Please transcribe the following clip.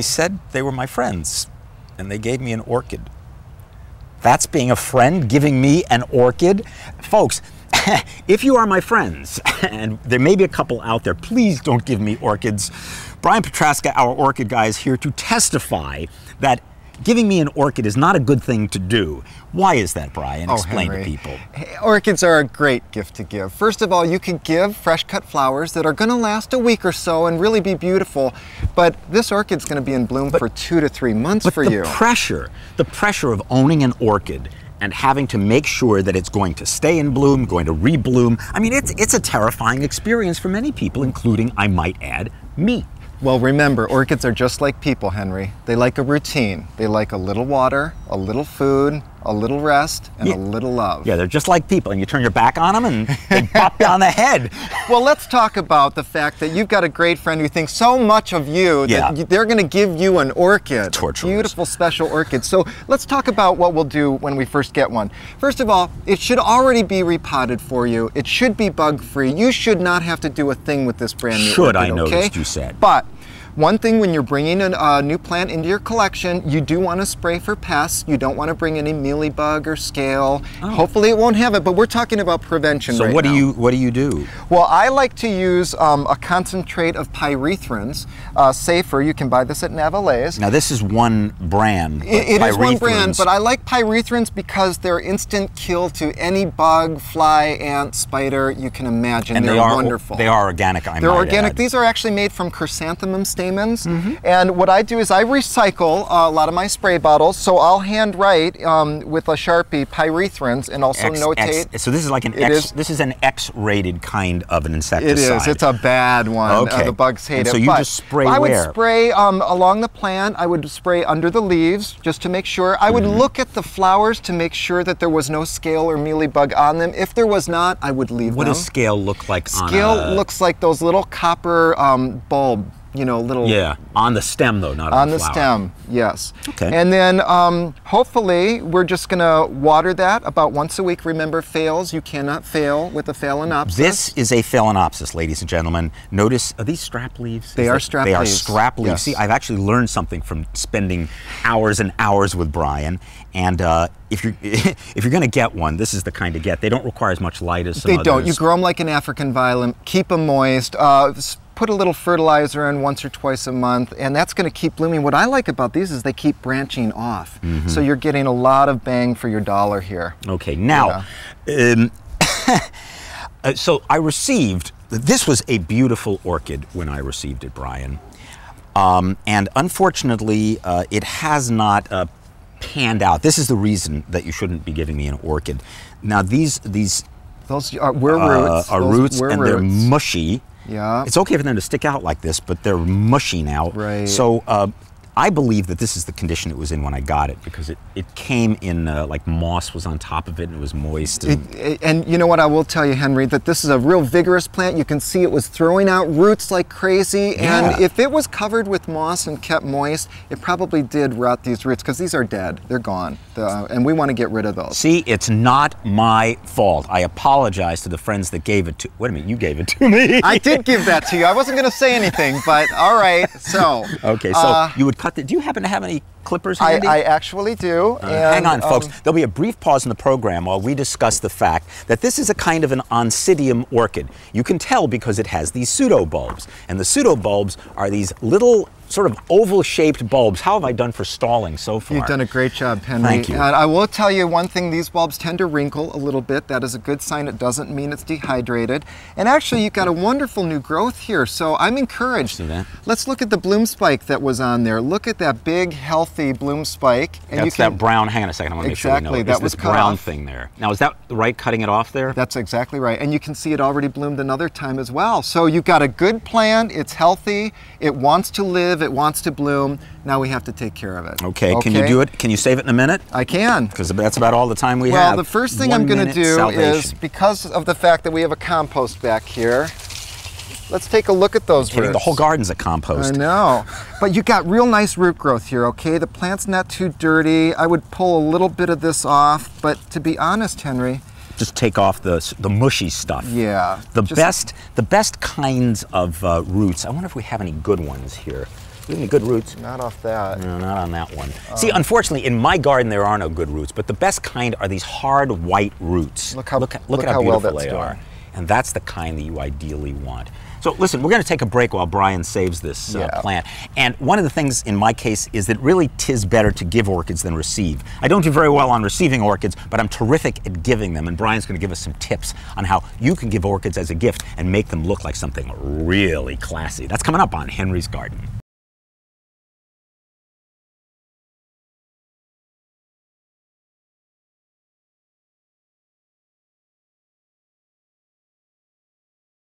They said they were my friends, and they gave me an orchid. That's being a friend, giving me an orchid? Folks, if you are my friends, and there may be a couple out there, please don't give me orchids. Brian Petraska, our orchid guy, is here to testify that giving me an orchid is not a good thing to do. Why is that, Brian? Explain to people. Orchids are a great gift to give. First of all, you can give fresh cut flowers that are going to last a week or so and really be beautiful, but this orchid's going to be in bloom for 2 to 3 months for you. The pressure of owning an orchid and having to make sure that it's going to stay in bloom, going to rebloom, I mean, it's a terrifying experience for many people, including, I might add, me. Well, remember, orchids are just like people, Henry. They like a routine. They like a little water, a little food, a little rest, and a little love. Yeah, they're just like people, and you turn your back on them and they pop you on the head. Well, let's talk about the fact that you've got a great friend who thinks so much of you that they're going to give you an orchid. Torturers. Beautiful, special orchid. So let's talk about what we'll do when we first get one. First of all, it should already be repotted for you. It should be bug-free. You should not have to do a thing with this brand new orchid, I noticed you said. But one thing, when you're bringing a new plant into your collection, you do want to spray for pests. You don't want to bring any mealybug or scale. Hopefully it won't have it, but we're talking about prevention right now. So what do you do? Well, I like to use a concentrate of pyrethrins. Safer, you can buy this at Navalaise. Now this is one brand. It is one brand, but I like pyrethrins because they're instant kill to any bug, fly, ant, spider you can imagine. And they're wonderful. They are organic, I might add. They're organic. These are actually made from chrysanthemum stamens. And what I do is I recycle a lot of my spray bottles, so I'll hand write with a Sharpie pyrethrins and also notate. So this is like an this is an X-rated kind of an insecticide. It is. It's a bad one. Okay. The bugs hate it. So you just spray where? I would spray along the plant. I would spray under the leaves just to make sure. I would look at the flowers to make sure that there was no scale or mealybug on them. If there was not, I would leave them. What does scale look like on Scale looks like those little copper bulb. You know, little... Yeah, on the stem though, not on the flower. On the stem, yes. Okay. And then hopefully we're just going to water that about once a week. Remember, fails, you cannot fail with a phalaenopsis. This is a phalaenopsis, ladies and gentlemen. Notice, are these strap leaves? They are strap leaves. They are strap leaves. Yes. See, I've actually learned something from spending hours and hours with Brian. And if you're going to get one, this is the kind to get. They don't require as much light as some others. They don't. You grow them like an African violet. Keep them moist. Put a little fertilizer in once or twice a month, and that's going to keep blooming. What I like about these is they keep branching off. So you're getting a lot of bang for your dollar here. Okay, now, so I received, this was a beautiful orchid when I received it, Brian. And unfortunately, it has not panned out. This is the reason that you shouldn't be giving me an orchid. Now those are roots. And they're mushy. Yeah. It's okay for them to stick out like this, but they're mushy now. Right. So I believe that this is the condition it was in when I got it, because it came in like moss was on top of it and it was moist. And you know what, I will tell you, Henry, that this is a real vigorous plant. You can see it was throwing out roots like crazy. Yeah. And if it was covered with moss and kept moist, it probably did rot these roots, because these are dead. They're gone. And we want to get rid of those. See, it's not my fault. I apologize to the friends that gave it to... Wait a minute, you gave it to me. I did give that to you. I wasn't going to say anything, but all right. So... Okay, so you would cut the... Do you happen to have any clippers handy? I actually do. Hang on, folks. There'll be a brief pause in the program while we discuss the fact that this is a kind of an oncidium orchid. You can tell because it has these pseudobulbs. And the pseudobulbs are these little sort of oval-shaped bulbs. How have I done for stalling so far? You've done a great job, Henry. Thank you. I will tell you one thing, these bulbs tend to wrinkle a little bit. That is a good sign. It doesn't mean it's dehydrated. And actually, you've got a wonderful new growth here, so I'm encouraged. See that? Let's look at the bloom spike that was on there. Look at that big, healthy bloom spike. And That's that brown, hang on a second, I want to make sure we know. That was this cut brown off. thing there. Now, is that right, cutting it off there? That's exactly right. And you can see it already bloomed another time as well. So you've got a good plant, it's healthy, it wants to live, it wants to bloom. Now we have to take care of it. Okay, can you do it? Can you save it in a minute? I can. Because that's about all the time we have. Well, the first thing I'm going to do is, because of the fact that we have a compost back here, let's take a look at those roots. The whole garden's a compost. I know. But you got real nice root growth here, okay? The plant's not too dirty. I would pull a little bit of this off, but to be honest, Henry, just take off the mushy stuff. Yeah. The best kinds of roots. I wonder if we have any good ones here. Give me good roots. Not off that. No, not on that one. See, unfortunately, in my garden there are no good roots, but the best kind are these hard white roots. Look how how well beautiful that's they doing. are. And that's the kind that you ideally want. So listen, we're going to take a break while Brian saves this plant. And one of the things in my case is that really 'tis better to give orchids than receive. I don't do very well on receiving orchids, but I'm terrific at giving them. And Brian's going to give us some tips on how you can give orchids as a gift and make them look like something really classy. That's coming up on Henry's Garden.